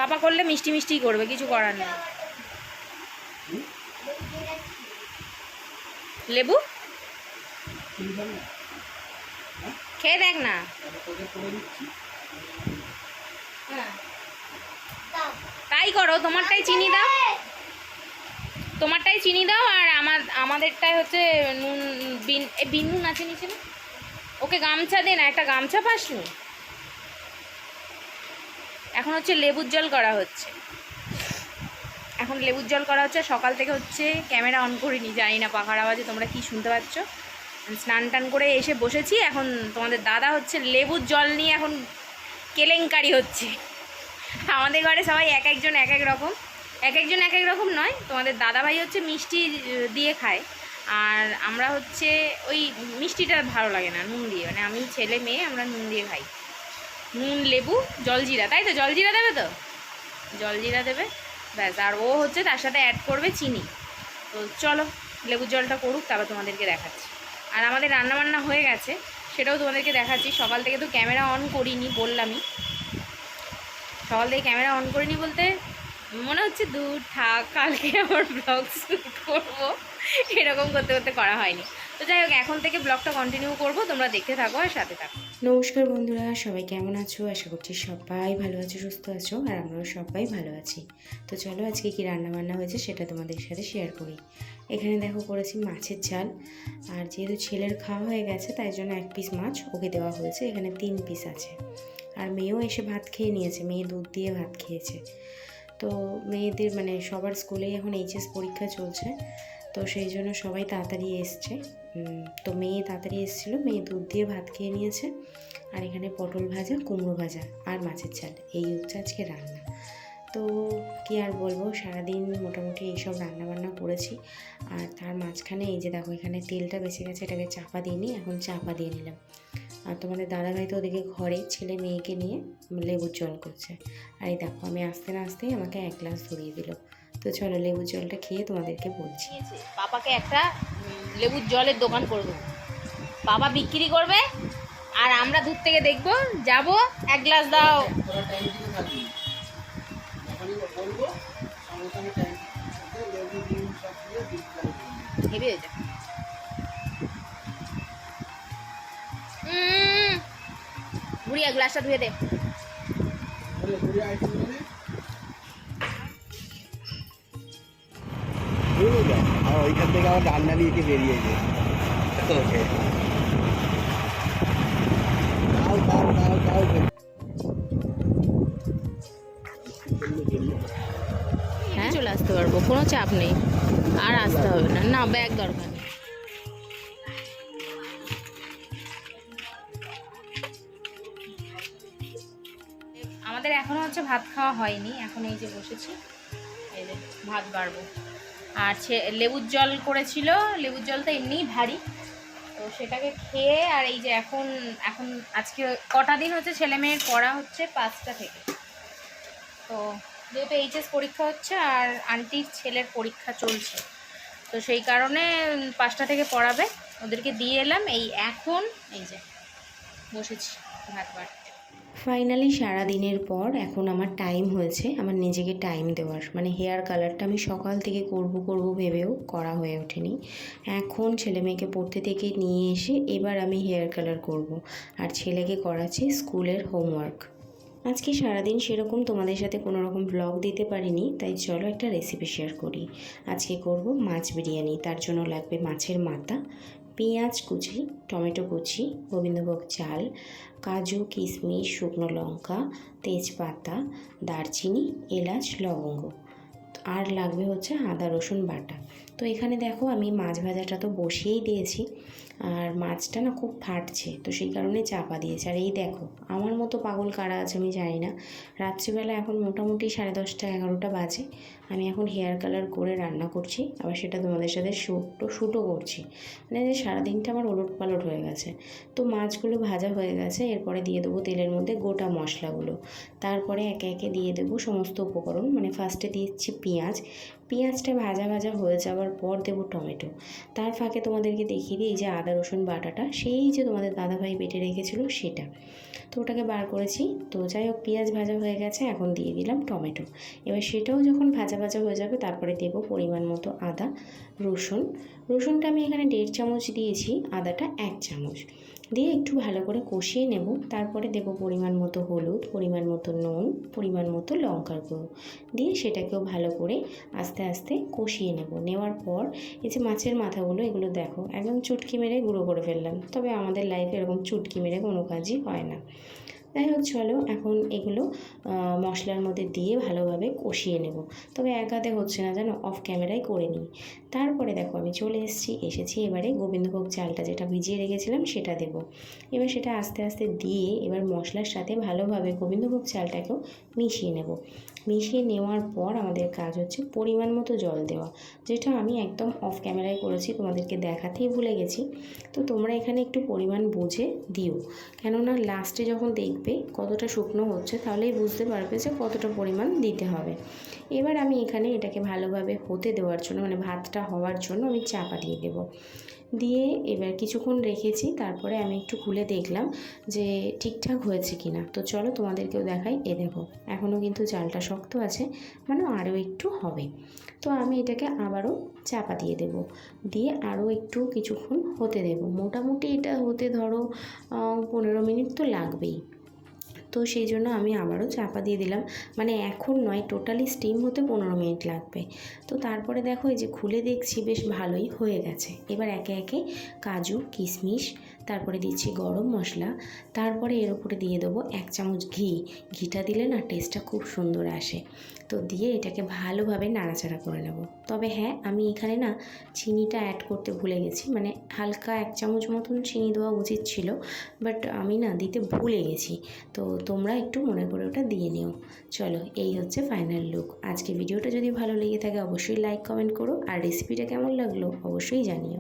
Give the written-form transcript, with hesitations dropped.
পাপা করলে মিষ্টি মিষ্টি করবে, কিছু করার নেই। লেবু খেয়ে দেখ না। তাই করো, তোমারটাই চিনি দাও, তোমারটাই চিনি দাও, আর আমাদেরটাই হচ্ছে নুন। বিন নুন আছে নিচে না? ওকে গামছা দে না, একটা গামছা পাসনি। এখন হচ্ছে লেবুর জল করা হচ্ছে, এখন লেবুর জল করা হচ্ছে। সকাল থেকে হচ্ছে ক্যামেরা অন করিনি, জানি না পাখার আওয়াজে তোমরা কি শুনতে পাচ্ছ। স্নান টান করে এসে বসেছি, এখন তোমাদের দাদা হচ্ছে লেবুর জল নিয়ে এখন কেলেঙ্কারি হচ্ছে। আমাদের ঘরে সবাই এক একজন এক এক রকম, এক একজন এক এক রকম নয়। তোমাদের দাদাভাই হচ্ছে মিষ্টি দিয়ে খায়, আর আমরা হচ্ছে ওই মিষ্টিটা ভালো লাগে না, নুন দিয়ে, মানে আমি ছেলে মেয়ে আমরা নুন দিয়ে খাই। নুন লেবু জলজিরা, তাই তো? জলজিরা দেবে তো, জলজিরা দেবে ব্যাস। আর ও হচ্ছে তার সাথে অ্যাড করবে চিনি। তো চলো লেবুর জলটা করুক, তারপর তোমাদেরকে দেখাচ্ছি। আর আমাদের রান্নাবান্না হয়ে গেছে, সেটাও তোমাদেরকে দেখাচ্ছি। সকাল থেকে তো ক্যামেরা অন করিনি, বললামই সকাল থেকে ক্যামেরা অন করিনি বলতে মনে হচ্ছে দূর থাক, কালকে আমার ব্লগ শ্যুট করবো, এরকম করতে করতে করা হয়নি। তো যাই হোক, এখন থেকে ব্লগটা কন্টিনিউ করবো, তোমরা দেখতে থাকো আর সাথে থাকো। নমস্কার বন্ধুরা, সবাই কেমন আছো? আশা করছি সবাই ভালো আছো, সুস্থ আছো, আর আমরাও সবাই ভালো আছি। তো চলো আজকে কি রান্না বান্না হয়েছে সেটা তোমাদের সাথে শেয়ার করি। এখানে দেখো করেছি মাছের ঝাল, আর যেহেতু ছেলের খাওয়া হয়ে গেছে তাই জন্য 1 পিস মাছ ওকে দেওয়া হয়েছে, এখানে 3 পিস আছে। আর মেয়েও এসে ভাত খেয়ে নিয়েছে, মেয়ে দুধ দিয়ে ভাত খেয়েছে। তো মেয়েদের মানে সবার স্কুলেই এখন এইচএস পরীক্ষা চলছে, তো সেই জন্য সবাই তাড়াতাড়ি এসছে। তো মেয়ে তাড়াতাড়ি এসেছিলো, মেয়ে দুধ দিয়ে ভাত খেয়ে নিয়েছে। আর এখানে পটল ভাজা, কুমড়ো ভাজা আর মাছের ঝাল, এই হচ্ছে আজকে রান্না। তো কি আর বলবো, সারাদিন মোটামুটি এইসব রান্নাবান্না করেছি। আর তার মাঝখানে এই যে দেখো এখানে তেলটা বেঁচে গেছে, এটাকে চাপা দিয়ে নিই, এখন চাপা দিয়ে নিলাম। আর তোমাদের দাদাভাই তো ওদিকে ঘরে ছেলে মেয়েকে নিয়ে লেবুর জল করছে। আর এই দেখো আমি আসতে না আসতেই আমাকে 1 গ্লাস ধরিয়ে দিল। তো চলো লেবুর জলটা খেয়ে তোমাদেরকে বলছি। পাপাকে একটা লেবুর জলের দোকান করে দেবো, বাবা বিক্রি করবে আর আমরা দূর থেকে দেখবো, যাবো 1 গ্লাস দাও। হেভি হয়েছে। বুড়িয়া গ্লাসটা ধুয়ে দে। আর ওইখান থেকে আমার রান্না নিয়ে বেরিয়েছে। হ্যাঁ চলে আসতে পারবো, কোনো চাপ নেই, আর আসতে হবে না, না ব্যাগ দরকার নেই। আমাদের এখনো হচ্ছে ভাত খাওয়া হয়নি, এখন এই যে বসেছি, এই যে ভাত বাড়বো। আর লেবুর জল করেছিল, লেবুর জলটা এমনিই ভারী, তো সেটাকে খেয়ে আর এই যে এখন আজকে কটা দিন হচ্ছে ছেলে মেয়ের পড়া হচ্ছে 5টা থেকে। তো যেহেতু এইচএস পরীক্ষা হচ্ছে আর আন্টির ছেলের পরীক্ষা চলছে, তো সেই কারণে 5টা থেকে পড়াবে, ওদেরকে দিয়ে এলাম। এই এখন এই যে বসেছি ভাত বাড়তে। ফাইনালি সারাদিনের পর এখন আমার টাইম হয়েছে আমার নিজেকে টাইম দেওয়ার, মানে হেয়ার কালারটা আমি সকাল থেকে করব ভেবেও করা হয়ে ওঠেনি। এখন ছেলে মেয়েকে পড়তে থেকে নিয়ে এসে এবার আমি হেয়ার কালার করব, আর ছেলেকে করাচ্ছি স্কুলের হোমওয়ার্ক। আজকে সারাদিন সেরকম তোমাদের সাথে কোনো রকম ব্লগ দিতে পারিনি, তাই চলো একটা রেসিপি শেয়ার করি। আজকে করব মাছ বিরিয়ানি, তার জন্য লাগবে মাছের মাথা, পেঁয়াজ কুচি, টমেটো কুচি, গোবিন্দভোগ চাল, কাজু, কিশমিশ, শুকনো লঙ্কা, তেজপাতা, দারচিনি, এলাচ, লবঙ্গ, আর লাগবে হচ্ছে আদা রসুন বাটা। তো এখানে দেখো আমি মাছ ভাজাটা তো বসিয়েই দিয়েছি, আর মাছটা না খুব ফাটছে, তো সেই কারণে চাপা দিয়েছি। আর এই দেখো আমার মতো পাগল কারা আছে আমি জানি না, রাত্রিবেলা এখন মোটামুটি 10:30 11টা বাজে, আমি এখন হেয়ার কালার করে রান্না করছি, আবার সেটা তোমাদের সাথে শ্যুটও করছি, মানে যে সারাদিনটা আমার ওলট পালট হয়ে গেছে। তো মাছগুলো ভাজা হয়ে গেছে, এরপরে দিয়ে দেবো তেলের মধ্যে গোটা মশলাগুলো, তারপরে একে একে দিয়ে দেবো সমস্ত উপকরণ। মানে ফার্স্টে দিচ্ছি পেঁয়াজ, পেঁয়াজটা ভাজা ভাজা হয়ে যাওয়ার পর দেবো টমেটো। তার ফাঁকে তোমাদেরকে দেখিয়ে দিই এই যে আদা রসুন বাটাটা, সেই যে তোমাদের দাদাভাই বেটে রেখেছিল সেটা, তো ওটাকে বার করেছি। তো যাই হোক, পেঁয়াজ ভাজা হয়ে গেছে, এখন দিয়ে দিলাম টমেটো। এবার সেটাও যখন ভাজা ভাজা হয়ে যাবে তারপরে দেবো পরিমাণ মতো আদা রসুন। রসুনটা আমি এখানে 1.5 চামচ দিয়েছি, আদাটা 1 চামচ দিয়ে একটু ভালো করে কষিয়ে নেব। তারপরে দেব পরিমাণ মতো হলুদ, পরিমাণ মতো নুন, পরিমাণ মতো লঙ্কার গুঁড়ো দিয়ে সেটাকেও ভালো করে আস্তে আস্তে কষিয়ে নেব। নেওয়ার পর এই যে মাছের মাথাগুলো, এগুলো দেখো একদম চুটকি মেরে গুঁড়ো করে ফেললাম, তবে আমাদের লাইফে এরকম চুটকি মেরে কোনো কাজই হয় না। যাই হোক, চলো এখন এগুলো মশলার মধ্যে দিয়ে ভালোভাবে কষিয়ে নেব। তবে এক হাতে হচ্ছে না, যেন অফ ক্যামেরায় করে নিই। তারপরে দেখো আমি চলে এসেছি এবারে গোবিন্দভোগ চালটা যেটা ভিজিয়ে রেখেছিলাম সেটা দেব। এবার সেটা আস্তে আস্তে দিয়ে এবার মশলার সাথে ভালোভাবে গোবিন্দভোগ চালটাকেও মিশিয়ে নেব। মিশিয়ে নেওয়ার পর আমাদের কাজ হচ্ছে পরিমাণ মতো জল দেওয়া, যেটা আমি একদম অফ ক্যামেরায় করেছি, তোমাদেরকে দেখাতেই ভুলে গেছি। তো তোমরা এখানে একটু পরিমাণ বুঝে দিও, কেননা লাস্টে যখন দেখবে কতটা শুকনো হচ্ছে তাহলেই বুঝতে পারবে যে কতটা পরিমাণ দিতে হবে। এবার আমি এখানে এটাকে ভালোভাবে হতে দেওয়ার জন্য, মানে ভাতটা হওয়ার জন্য আমি চাপা দিয়ে দেব। দিয়ে এবার কিছুক্ষণ রেখেছি, তারপরে আমি একটু খুলে দেখলাম যে ঠিকঠাক হয়েছে কি না। তো চলো তোমাদেরকেও দেখাই। দেখো এখনও কিন্তু চালটা শক্ত আছে, মানে আরও একটু হবে। তো আমি এটাকে আবারও চাপা দিয়ে দেব, দিয়ে আরও একটু কিছুক্ষণ হতে দেব। মোটামুটি এটা হতে ধরো 15 মিনিট তো লাগবেই। তো সেই জন্য আমি আবারও চাপা দিয়ে দিলাম, মানে এখন নয়, টোটালি স্টিম হতে 15 মিনিট লাগবে। তো তারপরে দেখো এই যে খুলে দেখছি বেশ ভালোই হয়ে গেছে। এবার একে একে কাজু কিশমিশ, তারপরে দিচ্ছি গরম মশলা, তারপরে এর উপরে দিয়ে দেবো 1 চামচ ঘি। ঘিটা দিলে না টেস্টটা খুব সুন্দর আসে। তো দিয়ে এটাকে ভালোভাবে নাড়াচাড়া করে নেব। তবে হ্যাঁ, আমি এখানে না চিনিটা অ্যাড করতে ভুলে গেছি, মানে হালকা 1 চামচ মতন চিনি দেওয়া উচিত ছিল, বাট আমি না দিতে ভুলে গেছি। তো তোমরা একটু মনে করে ওটা দিয়ে নিও। চলো, এই হচ্ছে ফাইনাল লুক। আজকে ভিডিওটা যদি ভালো লেগে থাকে অবশ্যই লাইক কমেন্ট করো, আর রেসিপিটা কেমন লাগলো অবশ্যই জানিও।